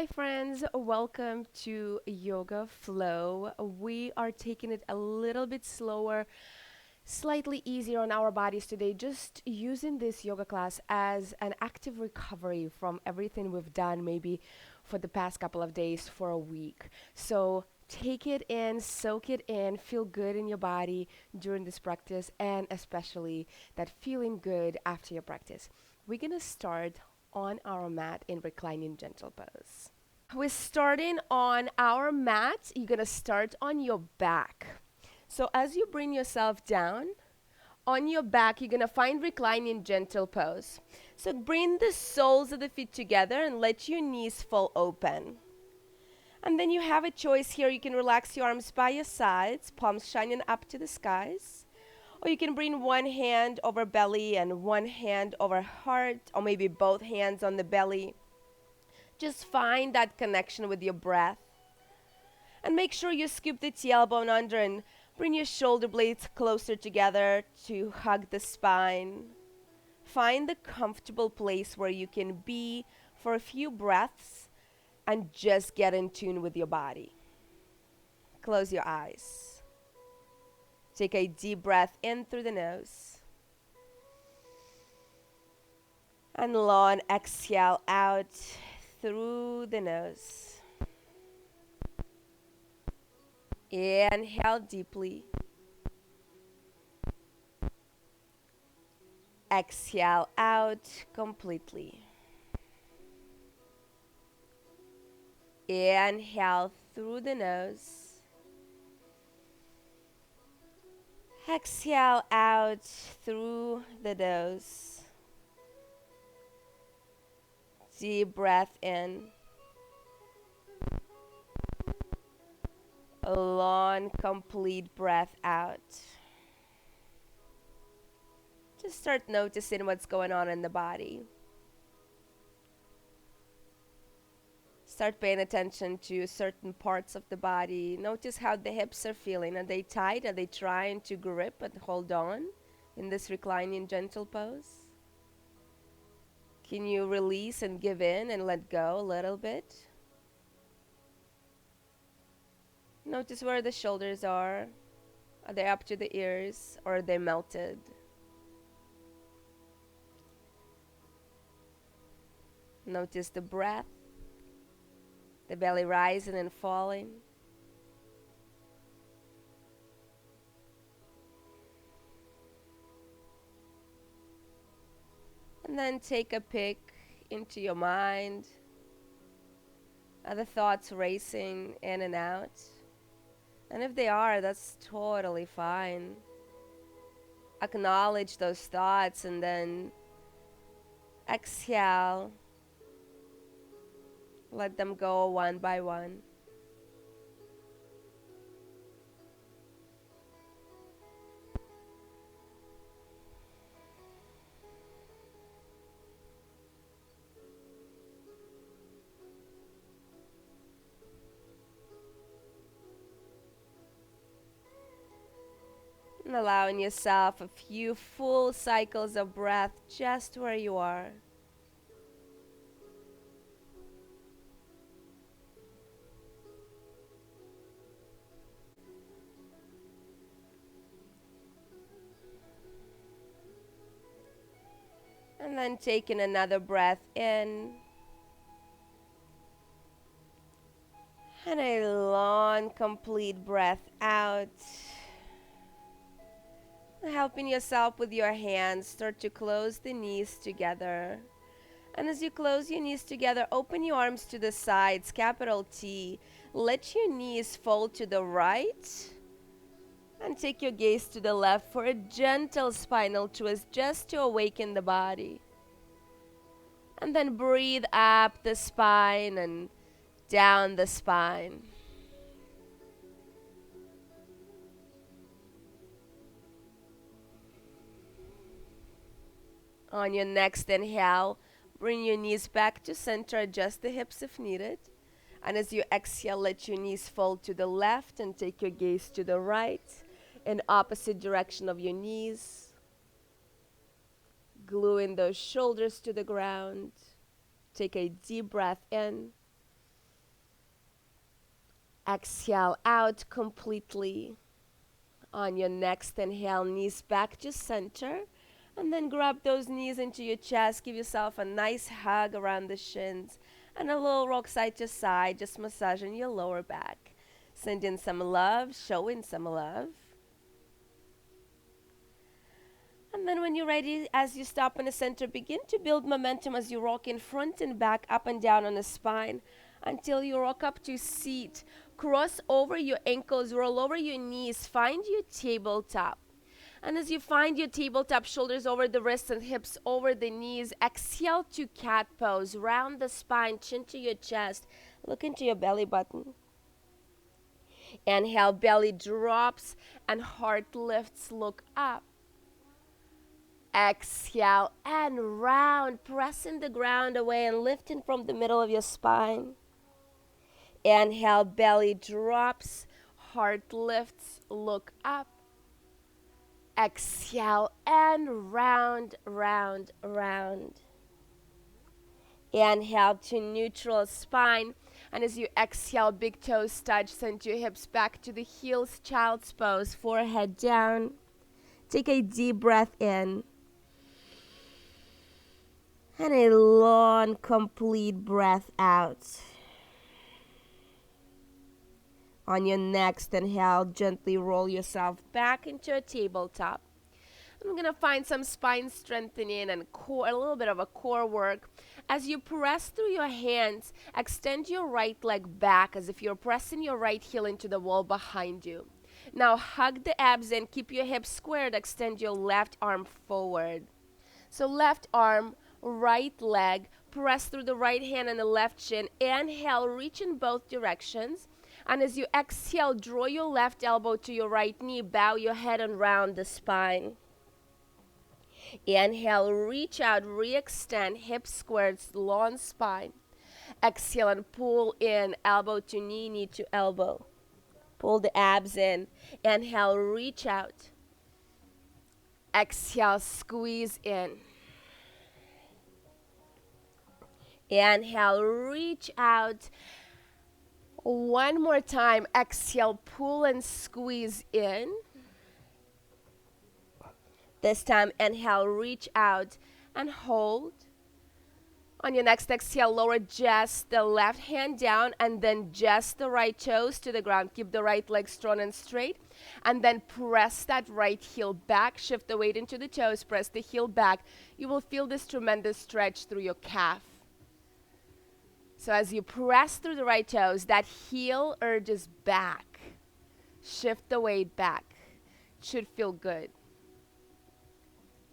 Hi, friends. Welcome to Yoga Flow. We are taking it a little bit slower, slightly easier on our bodies today, just using this yoga class as an active recovery from everything we've done, maybe for the past couple of days, for a week. So, take it in, soak it in, feel good in your body during this practice, and especially that feeling good after your practice. We're going to start on our mat in reclining gentle pose. We're starting on our mat. You're going to start on your back. So as you bring yourself down, on your back, you're going to find reclining gentle pose. So bring the soles of the feet together and let your knees fall open. And then you have a choice here. You can relax your arms by your sides, palms shining up to the skies. Or you can bring one hand over belly and one hand over heart, or maybe both hands on the belly. Just find that connection with your breath. And make sure you scoop the tailbone under and bring your shoulder blades closer together to hug the spine. Find the comfortable place where you can be for a few breaths and just get in tune with your body. Close your eyes. Take a deep breath in through the nose. And long exhale out through the nose. Inhale deeply. Exhale out completely. Inhale through the nose. Exhale out through the nose. Deep breath in. A long, complete breath out. Just start noticing what's going on in the body. Start paying attention to certain parts of the body. Notice how the hips are feeling. Are they tight? Are they trying to grip and hold on in this reclining gentle pose? Can you release and give in and let go a little bit? Notice where the shoulders are. Are they up to the ears or are they melted? Notice the breath, the belly rising and falling. And then take a peek into your mind. Are the thoughts racing in and out? And if they are, that's totally fine. Acknowledge those thoughts and then exhale. Let them go one by one. And allowing yourself a few full cycles of breath just where you are. And then taking another breath in. And a long, complete breath out. Helping yourself with your hands, start to close the knees together. And as you close your knees together, open your arms to the sides, capital T. Let your knees fold to the right. And take your gaze to the left for a gentle spinal twist just to awaken the body. And then breathe up the spine and down the spine. On your next inhale, bring your knees back to center, adjust the hips if needed. And as you exhale, let your knees fold to the left and take your gaze to the right in opposite direction of your knees. Gluing those shoulders to the ground. Take a deep breath in. Exhale out completely. On your next inhale, knees back to center. And then grab those knees into your chest. Give yourself a nice hug around the shins. And a little rock side to side, just massaging your lower back. Send in some love, show in some love. And then when you're ready, as you stop in the center, begin to build momentum as you rock in front and back, up and down on the spine until you rock up to seat. Cross over your ankles, roll over your knees, find your tabletop. And as you find your tabletop, shoulders over the wrists and hips over the knees, exhale to cat pose. Round the spine, chin to your chest. Look into your belly button. Inhale, belly drops and heart lifts. Look up. Exhale and round, pressing the ground away and lifting from the middle of your spine. Inhale, belly drops, heart lifts. Look up. Exhale and round, round, round. Inhale to neutral spine. And as you exhale, big toes touch, send your hips back to the heels, child's pose, forehead down. Take a deep breath in. And a long, complete breath out. On your next inhale, gently roll yourself back into a tabletop. I'm going to find some spine strengthening and core, a little bit of a core work. As you press through your hands, extend your right leg back as if you're pressing your right heel into the wall behind you. Now hug the abs and keep your hips squared. Extend your left arm forward. So left arm, right leg, press through the right hand and the left shin. Inhale, reach in both directions. And as you exhale, draw your left elbow to your right knee. Bow your head and round the spine. Inhale, reach out, re-extend, hips squared, long spine. Exhale and pull in, elbow to knee, knee to elbow. Pull the abs in. Inhale, reach out. Exhale, squeeze in. Inhale, reach out. One more time. Exhale, pull and squeeze in. This time, inhale, reach out and hold. On your next exhale, lower just the left hand down and then just the right toes to the ground. Keep the right leg strong and straight. And then press that right heel back. Shift the weight into the toes. Press the heel back. You will feel this tremendous stretch through your calf. So as you press through the right toes, that heel urges back. Shift the weight back. It should feel good.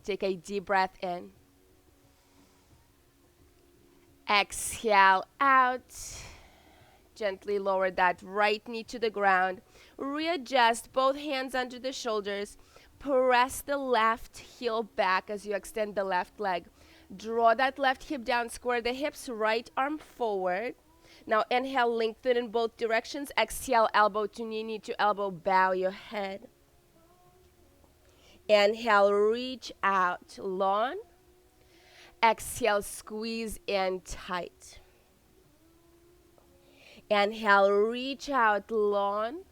Take a deep breath in. Exhale out. Gently lower that right knee to the ground. Readjust both hands under the shoulders. Press the left heel back as you extend the left leg. Draw that left hip down, square the hips, right arm forward. Now inhale, lengthen in both directions. Exhale, elbow to knee, knee to elbow, bow your head. Inhale, reach out, long. Exhale, squeeze in tight. Inhale, reach out, long.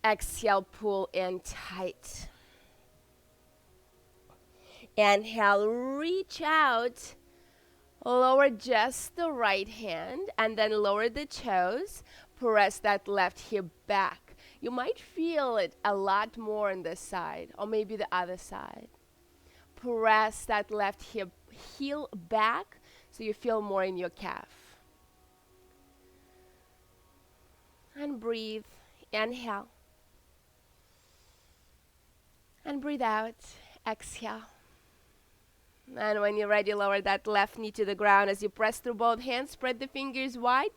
Exhale, pull in tight. Inhale, reach out, lower just the right hand, and then lower the toes. Press that left hip back. You might feel it a lot more on this side, or maybe the other side. Press that left hip heel back so you feel more in your calf. And breathe. Inhale. And breathe out. Exhale. And when you're ready, lower that left knee to the ground as you press through both hands. Spread the fingers wide.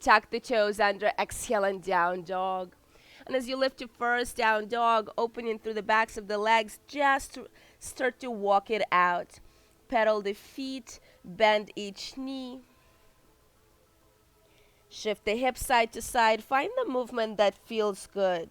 Tuck the toes under. Exhale and down dog. And as you lift your first down dog, opening through the backs of the legs, just start to walk it out. Pedal the feet. Bend each knee. Shift the hips side to side. Find the movement that feels good.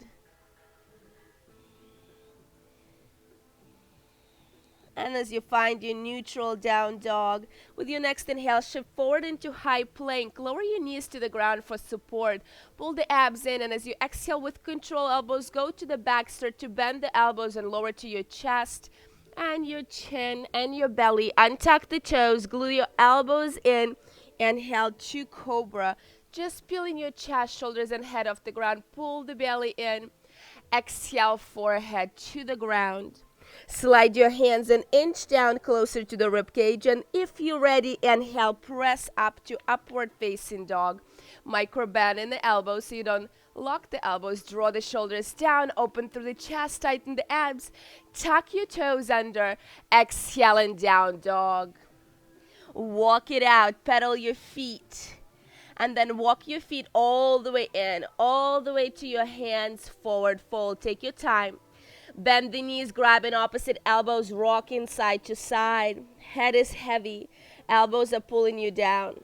And And as you find your neutral down dog, with your next inhale, shift forward into high plank. Lower your knees to the ground for support. Pull the abs in, and as you exhale with control, elbows go to the back. Start to bend the elbows and lower to your chest and your chin and your belly. Untuck the toes, glue your elbows in. Inhale to cobra. Just peeling your chest, shoulders, and head off the ground. Pull the belly in. Exhale, forehead to the ground. Slide your hands an inch down closer to the rib cage, and if you're ready, inhale, press up to upward facing dog. Micro bend in the elbows so you don't lock the elbows. Draw the shoulders down, open through the chest, tighten the abs. Tuck your toes under. Exhale and down dog. Walk it out, pedal your feet. And then walk your feet all the way in, all the way to your hands, forward fold. Take your time. Bend the knees, grabbing opposite elbows, rocking side to side. Head is heavy. Elbows are pulling you down.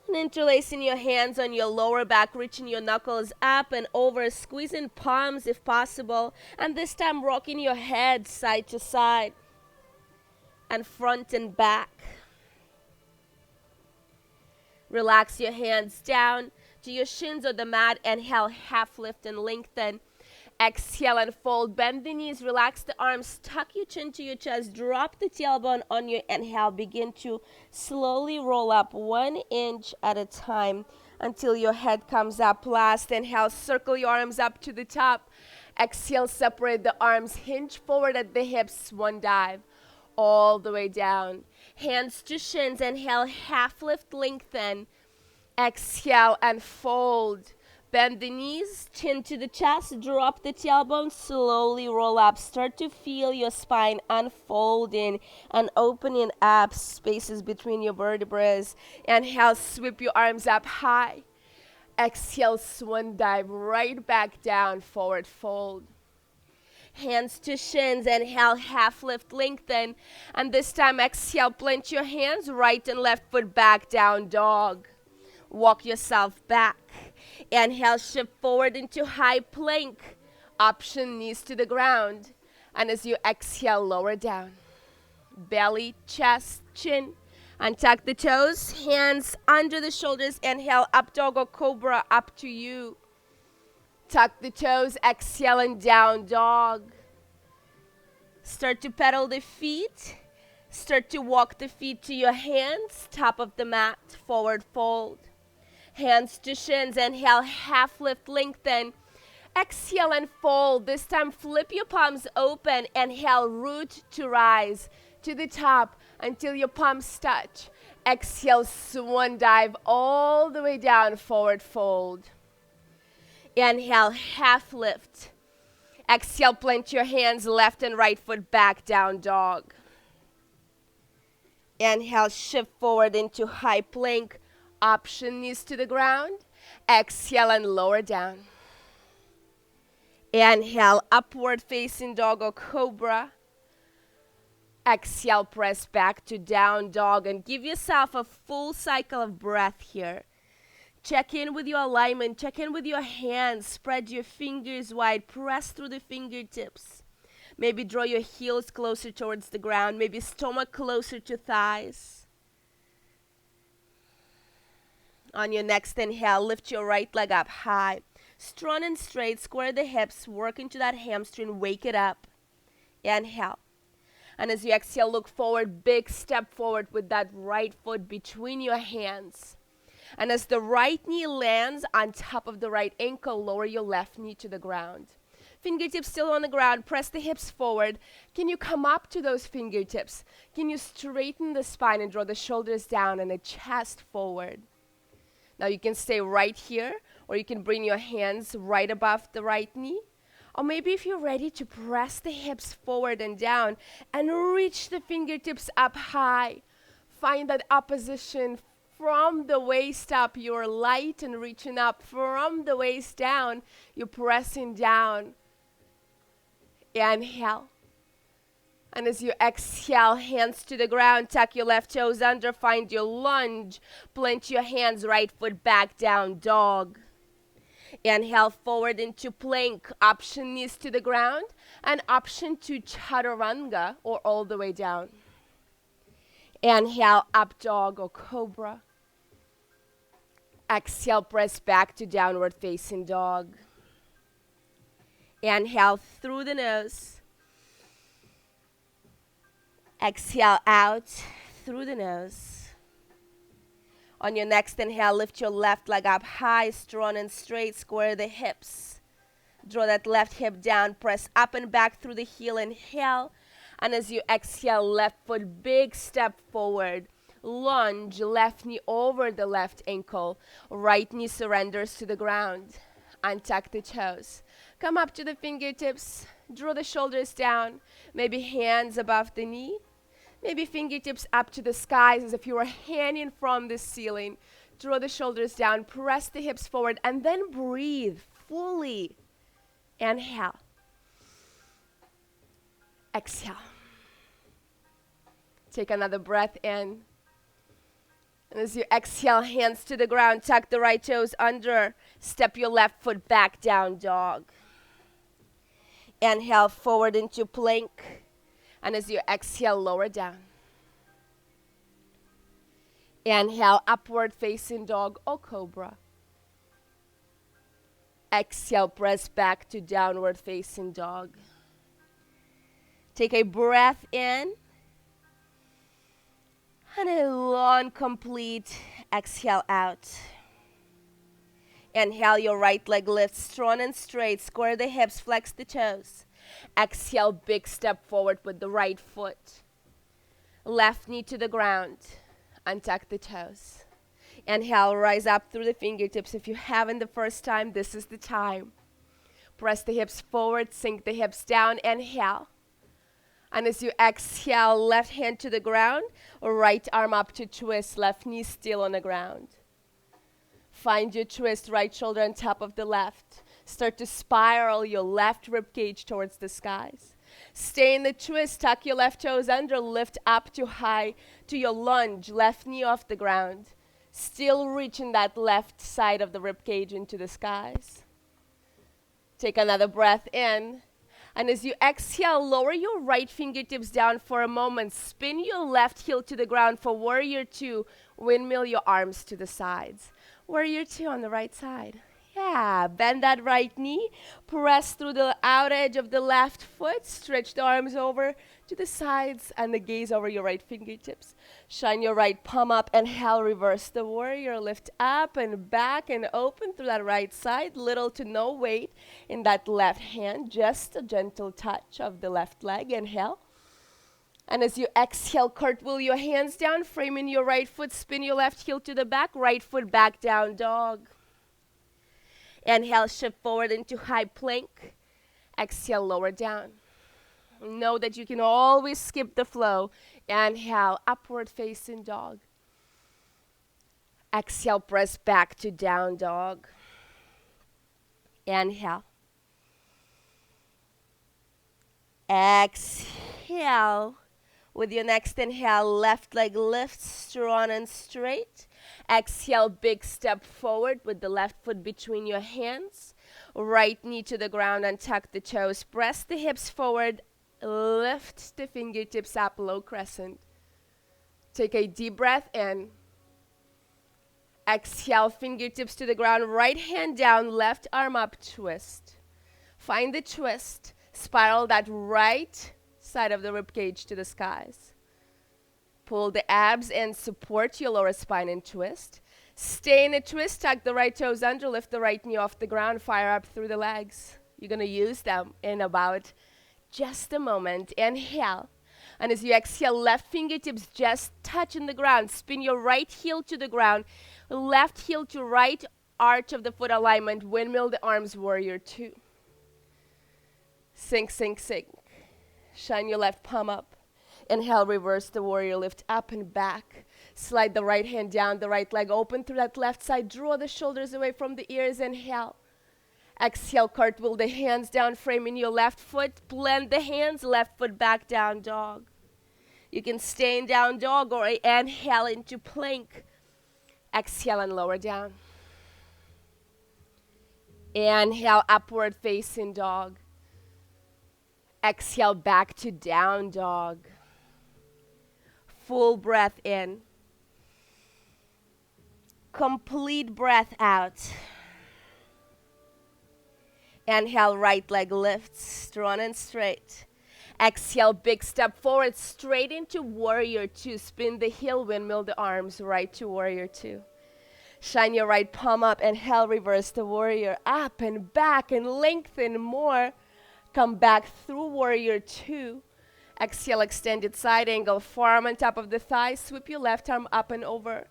And interlacing your hands on your lower back, reaching your knuckles up and over, squeezing palms if possible. And this time rocking your head side to side and front and back. Relax your hands down to your shins or the mat. Inhale, half lift and lengthen. Exhale and fold. Bend the knees, relax the arms, tuck your chin to your chest, drop the tailbone on your inhale. Begin to slowly roll up 1 inch at a time until your head comes up. Last inhale, circle your arms up to the top. Exhale, separate the arms, hinge forward at the hips, swan dive. All the way down. Hands to shins. Inhale, half lift, lengthen. Exhale and fold. Bend the knees, chin to the chest, drop the tailbone, slowly roll up. Start to feel your spine unfolding and opening up spaces between your vertebrae. Inhale, sweep your arms up high. Exhale, swan dive right back down, forward fold. Hands to shins. Inhale, half lift, lengthen. And this time, exhale, plant your hands, right and left foot back, down dog. Walk yourself back. Inhale, shift forward into high plank. Option knees to the ground. And as you exhale, lower down. Belly, chest, chin. Untuck the toes, hands under the shoulders. Inhale, up dog or cobra, up to you. Tuck the toes, exhale and down dog. Start to pedal the feet. Start to walk the feet to your hands, top of the mat, forward fold. Hands to shins. Inhale, half lift, lengthen. Exhale and fold. This time flip your palms open. Inhale, root to rise to the top until your palms touch. Exhale, swan dive all the way down, forward fold. Inhale, half lift. Exhale, plant your hands, left and right foot back, down dog. Inhale, shift forward into high plank. Option knees to the ground. Exhale and lower down. Inhale, upward facing dog or cobra. Exhale, press back to down dog and give yourself a full cycle of breath here. Check in with your alignment. Check in with your hands. Spread your fingers wide. Press through the fingertips. Maybe draw your heels closer towards the ground. Maybe stomach closer to thighs. On your next inhale, lift your right leg up high. Strong and straight. Square the hips. Work into that hamstring. Wake it up. Inhale. And as you exhale, look forward. Big step forward with that right foot between your hands. And as the right knee lands on top of the right ankle, lower your left knee to the ground. Fingertips still on the ground. Press the hips forward. Can you come up to those fingertips? Can you straighten the spine and draw the shoulders down and the chest forward? Now you can stay right here, or you can bring your hands right above the right knee. Or maybe if you're ready to press the hips forward and down and reach the fingertips up high. Find that opposition from the waist up. You're light and reaching up. From the waist down, you're pressing down. Inhale. And as you exhale, hands to the ground, tuck your left toes under, find your lunge. Plant your hands, right foot back, down dog. Inhale forward into plank, option knees to the ground, and option to chaturanga or all the way down. Inhale, up dog or cobra. Exhale, press back to downward facing dog. Inhale through the nose. Exhale out through the nose. On your next inhale, lift your left leg up high, strong and straight, square the hips. Draw that left hip down, press up and back through the heel, inhale. And as you exhale, left foot, big step forward. Lunge, left knee over the left ankle. Right knee surrenders to the ground. Untuck the toes. Come up to the fingertips. Draw the shoulders down. Maybe hands above the knee. Maybe fingertips up to the skies as if you were hanging from the ceiling. Draw the shoulders down. Press the hips forward. And then breathe fully. Inhale. Exhale. Take another breath in. And as you exhale, hands to the ground, tuck the right toes under. Step your left foot back down, dog. Inhale forward into plank. And as you exhale, lower down. Inhale, upward facing dog or cobra. Exhale, press back to downward facing dog. Take a breath in. And a long, complete exhale out. Inhale, your right leg lifts strong and straight. Square the hips, flex the toes. Exhale, big step forward with the right foot. Left knee to the ground. Untuck the toes. Inhale, rise up through the fingertips. If you haven't the first time, this is the time. Press the hips forward, sink the hips down. Inhale. And as you exhale, left hand to the ground, right arm up to twist, left knee still on the ground. Find your twist, right shoulder on top of the left. Start to spiral your left rib cage towards the skies. Stay in the twist, tuck your left toes under, lift up to high to your lunge, left knee off the ground. Still reaching that left side of the rib cage into the skies. Take another breath in. And as you exhale, lower your right fingertips down for a moment. Spin your left heel to the ground for warrior two. Windmill your arms to the sides. Warrior two on the right side. Yeah, bend that right knee. Press through the out edge of the left foot. Stretch the arms over to the sides and the gaze over your right fingertips. Shine your right palm up. Inhale, reverse the warrior. Lift up and back and open through that right side. Little to no weight in that left hand. Just a gentle touch of the left leg. Inhale. And as you exhale, cartwheel your hands down, framing your right foot. Spin your left heel to the back. Right foot back down, dog. Inhale, shift forward into high plank. Exhale, lower down. Know that you can always skip the flow. Inhale, upward facing dog. Exhale, press back to down dog. Inhale. Exhale. With your next inhale, left leg lifts strong and straight. Exhale, big step forward with the left foot between your hands. Right knee to the ground and tuck the toes. Press the hips forward. Lift the fingertips up, low crescent. Take a deep breath in. Exhale, fingertips to the ground. Right hand down, left arm up, twist. Find the twist. Spiral that right side of the ribcage to the skies. Pull the abs and support your lower spine and twist. Stay in a twist, tuck the right toes under, lift the right knee off the ground, fire up through the legs. You're going to use them in about just a moment. Inhale. And as you exhale, left fingertips just touching the ground. Spin your right heel to the ground. Left heel to right arch of the foot alignment. Windmill the arms, warrior two. Sink, sink, sink. Shine your left palm up. Inhale, reverse the warrior, lift up and back. Slide the right hand down, the right leg open through that left side. Draw the shoulders away from the ears. Inhale. Exhale, cartwheel the hands down, framing your left foot. Blend the hands, left foot back down dog. You can stay in down dog or inhale into plank. Exhale and lower down. Inhale, upward facing dog. Exhale, back to down dog. Full breath in. Complete breath out. Inhale, right leg lifts, strong and straight. Exhale, big step forward, straight into warrior two. Spin the heel, windmill the arms, right to warrior two. Shine your right palm up. Inhale, reverse the warrior. Up and back and lengthen more. Come back through warrior two. Exhale, extended side angle, forearm on top of the thigh. Sweep your left arm up and over.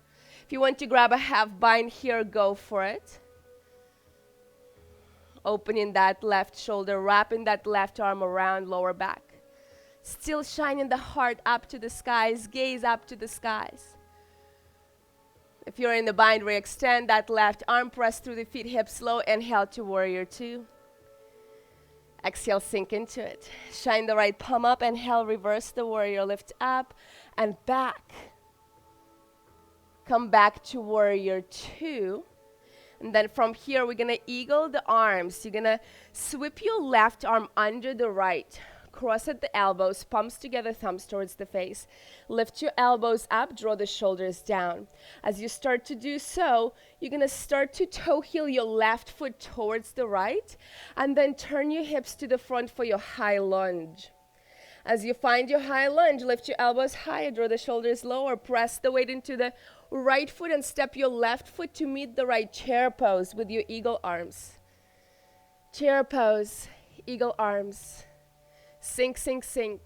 If you want to grab a half bind here, go for it. Opening that left shoulder, wrapping that left arm around lower back. Still shining the heart up to the skies, gaze up to the skies. If you're in the bind, re-extend that left arm, press through the feet, hips low, inhale to warrior two. Exhale, sink into it. Shine the right palm up, inhale, reverse the warrior, lift up and back. Come back to warrior two. And then from here, we're gonna eagle the arms. You're gonna sweep your left arm under the right. Cross at the elbows, palms together, thumbs towards the face. Lift your elbows up, draw the shoulders down. As you start to do so, you're gonna start to toe heel your left foot towards the right, and then turn your hips to the front for your high lunge. As you find your high lunge, lift your elbows higher, draw the shoulders lower, press the weight into the right foot and step your left foot to meet the right chair pose with your eagle arms. Chair pose, eagle arms. Sink, sink, sink.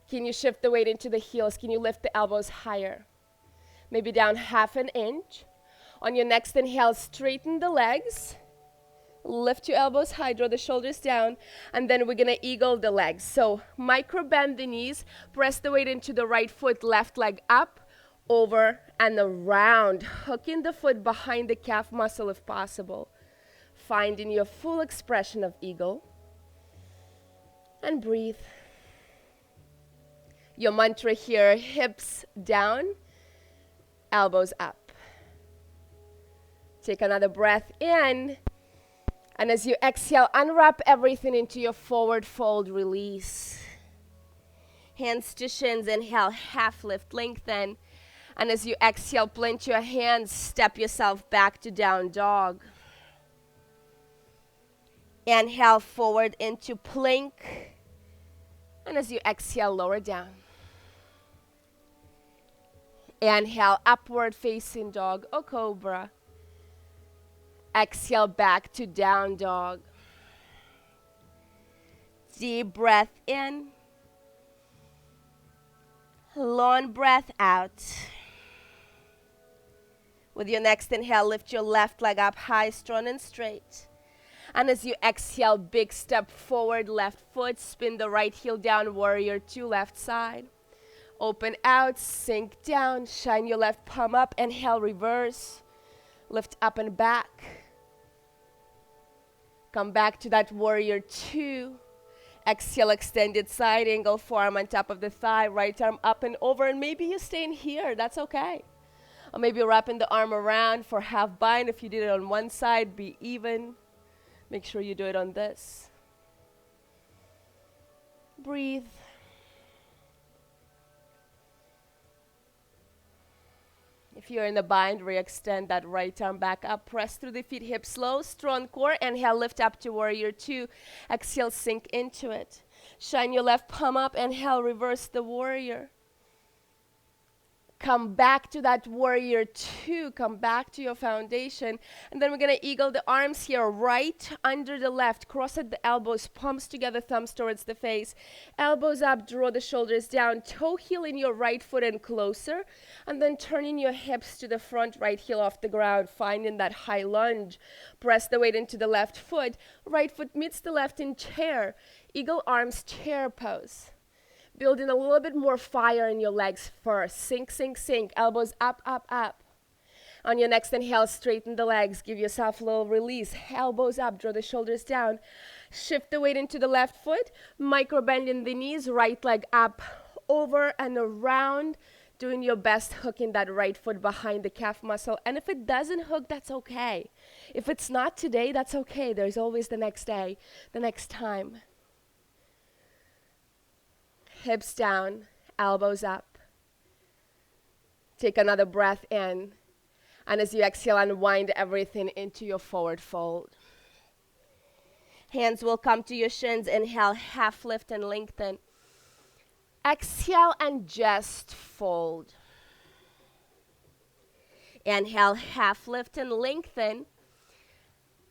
Can you shift the weight into the heels? Can you lift the elbows higher? Maybe down half an inch. On your next inhale, straighten the legs. Lift your elbows high, draw the shoulders down, and then we're gonna eagle the legs. So micro bend the knees, press the weight into the right foot, left leg up, over and around, hooking the foot behind the calf muscle if possible. Finding your full expression of eagle. And breathe. Your mantra here, hips down, elbows up. Take another breath in. And as you exhale, unwrap everything into your forward fold, release. Hands to shins, inhale, half lift, lengthen. And as you exhale, plant your hands, step yourself back to down dog. Inhale forward into plank. And as you exhale, lower down. Inhale, upward facing dog or cobra. Exhale back to down dog. Deep breath in. Long breath out. With your next inhale, lift your left leg up high, strong and straight. And as you exhale, big step forward, left foot, spin the right heel down, warrior two, left side. Open out, sink down, shine your left palm up, inhale, reverse. Lift up and back. Come back to that warrior two. Exhale, extended side angle, forearm on top of the thigh, right arm up and over, and maybe you're staying here, that's okay. Or maybe you're wrapping the arm around for half bind. If you did it on one side, be even. Make sure you do it on this. Breathe. If you're in the bind, re-extend that right arm back up. Press through the feet, hips slow, strong core. Inhale, lift up to warrior two. Exhale, sink into it. Shine your left palm up. Inhale, reverse the warrior. Come back to that warrior two. Come back to your foundation. And then we're going to eagle the arms here, right under the left. Cross at the elbows, palms together, thumbs towards the face. Elbows up, draw the shoulders down. Toe heel in your right foot and closer. And then turning your hips to the front, right heel off the ground. Finding that high lunge. Press the weight into the left foot. Right foot meets the left in chair. Eagle arms, chair pose. Building a little bit more fire in your legs first. Sink, sink, sink. Elbows up, up, up. On your next inhale, straighten the legs. Give yourself a little release. Elbows up, draw the shoulders down. Shift the weight into the left foot. Micro bend in the knees. Right leg up, over and around. Doing your best hooking that right foot behind the calf muscle. And if it doesn't hook, that's okay. If it's not today, that's okay. There's always the next day, the next time. Hips down, elbows up. Take another breath in. And as you exhale, unwind everything into your forward fold. Hands will come to your shins. Inhale, half lift and lengthen. Exhale and just fold. Inhale, half lift and lengthen.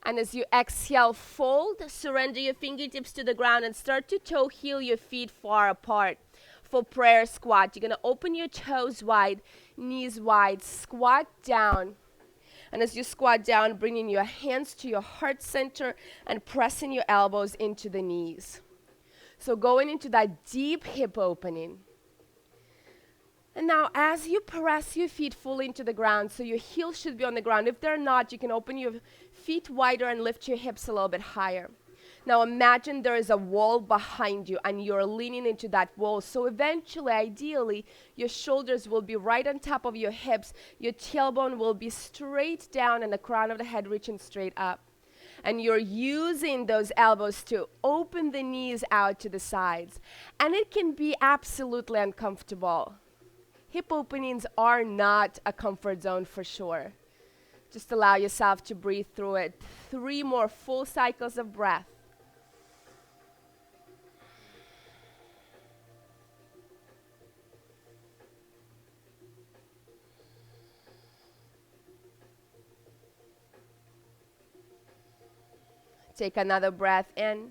And as you exhale, fold, surrender your fingertips to the ground and start to toe heel your feet far apart. For prayer squat, you're going to open your toes wide, knees wide, squat down. And as you squat down, bringing your hands to your heart center and pressing your elbows into the knees. So going into that deep hip opening. And now as you press your feet fully into the ground, so your heels should be on the ground. If they're not, you can open your feet wider and lift your hips a little bit higher. Now imagine there is a wall behind you and you're leaning into that wall. So eventually, ideally, your shoulders will be right on top of your hips. Your tailbone will be straight down and the crown of the head reaching straight up. And you're using those elbows to open the knees out to the sides. And it can be absolutely uncomfortable. Hip openings are not a comfort zone for sure. Just allow yourself to breathe through it. 3 more full cycles of breath. Take another breath in.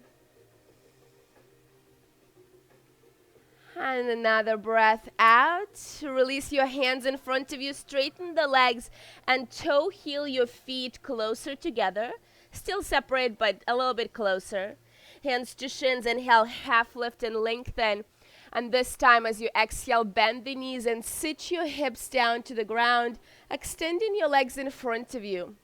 And another breath out. Release your hands in front of you. Straighten the legs and toe heel your feet closer together. Still separate, but a little bit closer. Hands to shins. Inhale, half lift and lengthen. And this time as you exhale, bend the knees and sit your hips down to the ground, extending your legs in front of you.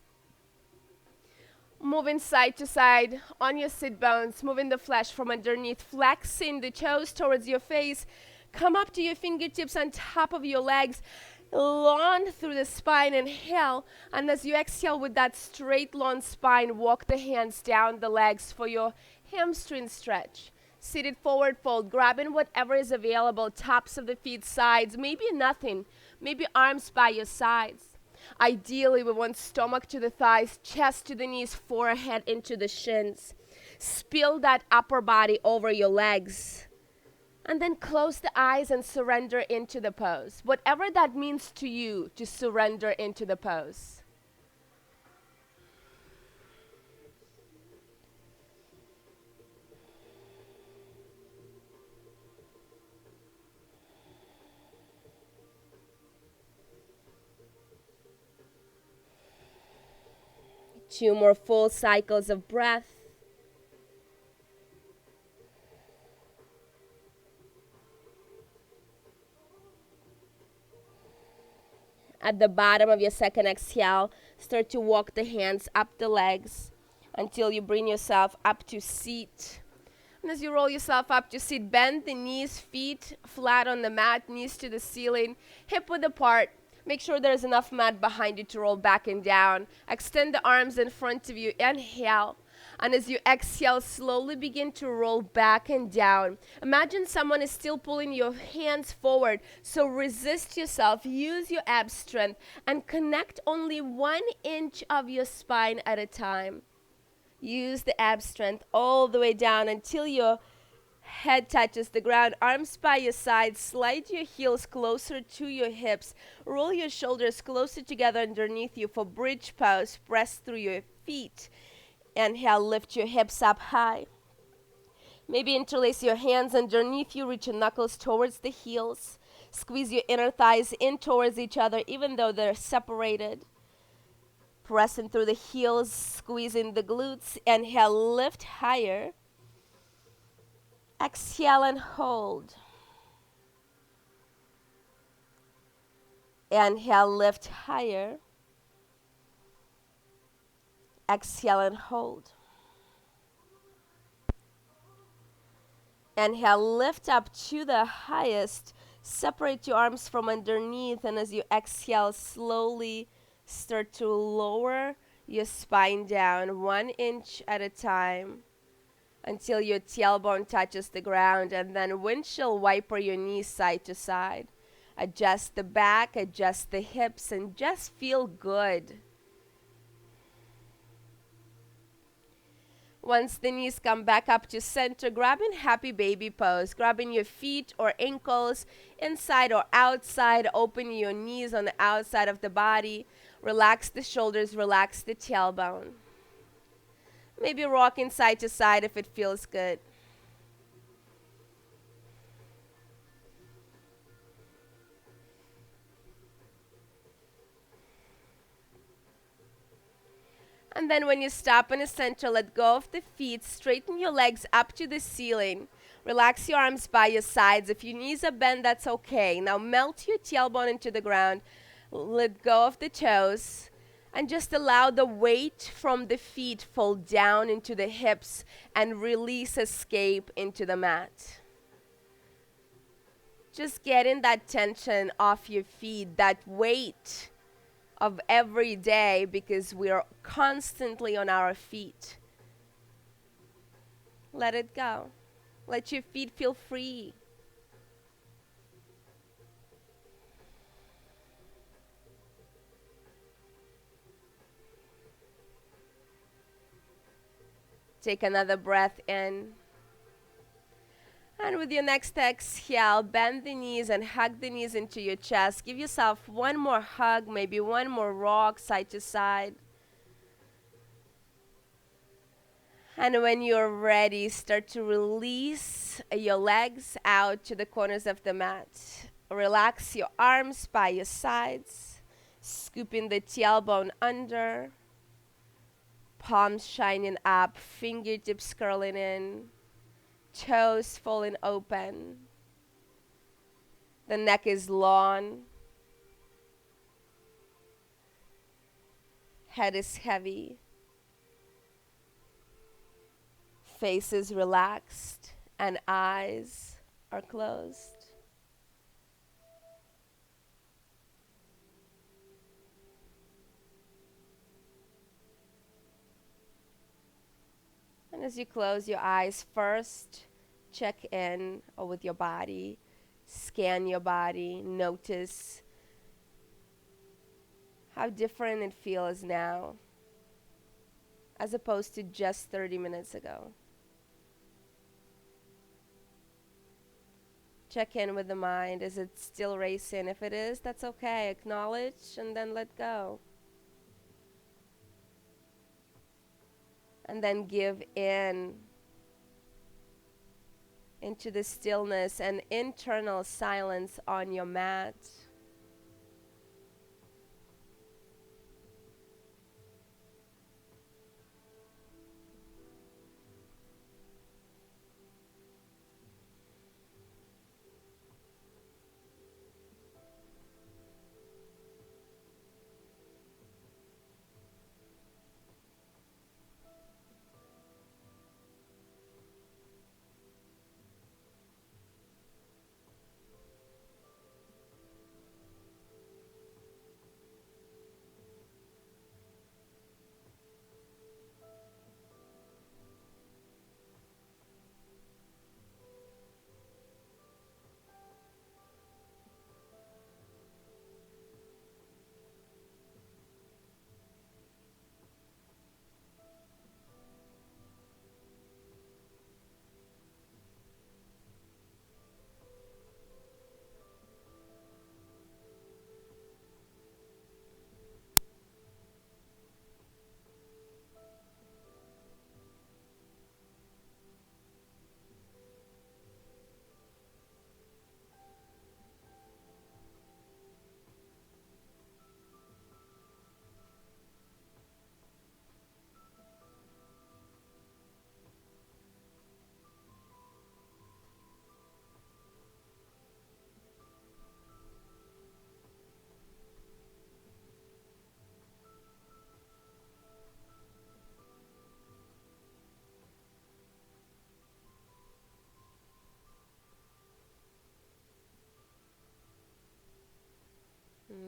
Moving side to side on your sit bones, moving the flesh from underneath, flexing the toes towards your face. Come up to your fingertips on top of your legs. Long through the spine, inhale. And as you exhale with that straight long spine, walk the hands down the legs for your hamstring stretch. Seated forward fold, grabbing whatever is available, tops of the feet, sides, maybe nothing, maybe arms by your sides. Ideally, we want stomach to the thighs, chest to the knees, forehead into the shins. Spill that upper body over your legs. And then close the eyes and surrender into the pose. Whatever that means to you, to surrender into the pose. Two more full cycles of breath. At the bottom of your second exhale, start to walk the hands up the legs until you bring yourself up to seat. And as you roll yourself up to seat, bend the knees, feet flat on the mat, knees to the ceiling, hip width apart. Make sure there's enough mat behind you to roll back and down. Extend the arms in front of you. Inhale. And as you exhale, slowly begin to roll back and down. Imagine someone is still pulling your hands forward. So resist yourself. Use your ab strength and connect only 1 inch of your spine at a time. Use the ab strength all the way down until your head touches the ground. Arms by your sides. Slide your heels closer to your hips. Roll your shoulders closer together underneath you for bridge pose. Press through your feet. Inhale, lift your hips up high. Maybe interlace your hands underneath you. Reach your knuckles towards the heels. Squeeze your inner thighs in towards each other, even though they're separated. Pressing through the heels, squeezing the glutes. Inhale, lift higher. Exhale and hold. Inhale, lift higher. Exhale and hold. Inhale, lift up to the highest Separate your arms from underneath, and as you exhale, slowly start to lower your spine down 1 inch at a time until your tailbone touches the ground, and then windshield wiper your knees side to side. Adjust the back, adjust the hips, and just feel good. Once the knees come back up to center, grab in happy baby pose. Grabbing your feet or ankles inside or outside. Open your knees on the outside of the body. Relax the shoulders, relax the tailbone. Maybe rocking side to side if it feels good. And then when you stop in the center, let go of the feet. Straighten your legs up to the ceiling. Relax your arms by your sides. If your knees are bent, that's okay. Now melt your tailbone into the ground. Let go of the toes. And just allow the weight from the feet fall down into the hips and release, escape into the mat. Just getting that tension off your feet, that weight of every day, because we are constantly on our feet. Let it go. Let your feet feel free. Take another breath in. And with your next exhale, bend the knees and hug the knees into your chest. Give yourself one more hug, maybe one more rock side to side. And when you're ready, start to release your legs out to the corners of the mat. Relax your arms by your sides, scooping the tailbone under, palms shining up, fingertips curling in, toes falling open. The neck is long, head is heavy, face is relaxed, and eyes are closed. And as you close your eyes, first check in with your body, scan your body, notice how different it feels now as opposed to just 30 minutes ago. Check in with the mind. Is it still racing? If it is, that's okay. Acknowledge and then let go. And then give in into the stillness and internal silence on your mat.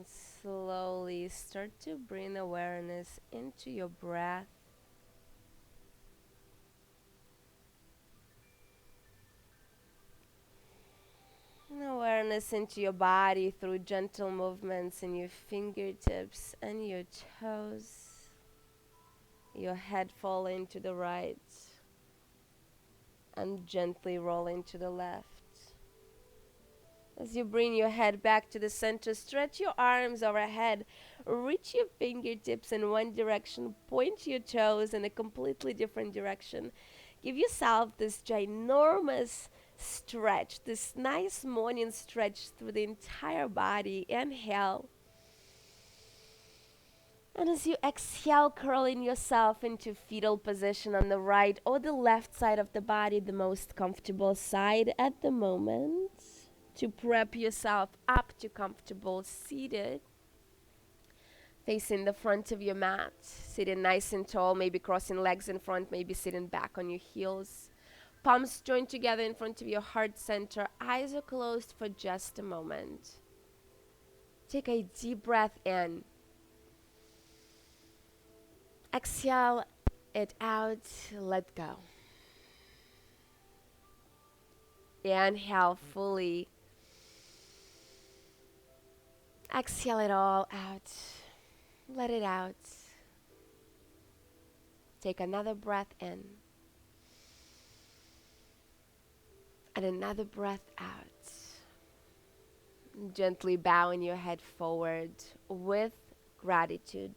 And slowly start to bring awareness into your breath. And awareness into your body through gentle movements in your fingertips and your toes. Your head falling to the right and gently rolling to the left. As you bring your head back to the center, stretch your arms overhead. Reach your fingertips in one direction. Point your toes in a completely different direction. Give yourself this ginormous stretch, this nice morning stretch through the entire body. Inhale. And as you exhale, curling yourself into fetal position on the right or the left side of the body, the most comfortable side at the moment, to prep yourself up to comfortable seated, facing the front of your mat, sitting nice and tall, maybe crossing legs in front, maybe sitting back on your heels. Palms joined together in front of your heart center. Eyes are closed for just a moment. Take a deep breath in. Exhale it out. Let go. Inhale fully. Exhale it all out. Let it out. Take another breath in. And another breath out. Gently bowing your head forward with gratitude.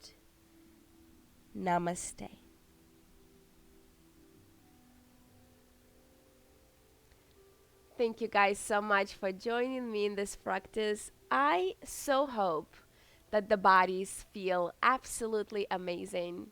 Namaste. Thank you guys so much for joining me in this practice. I so hope that the bodies feel absolutely amazing.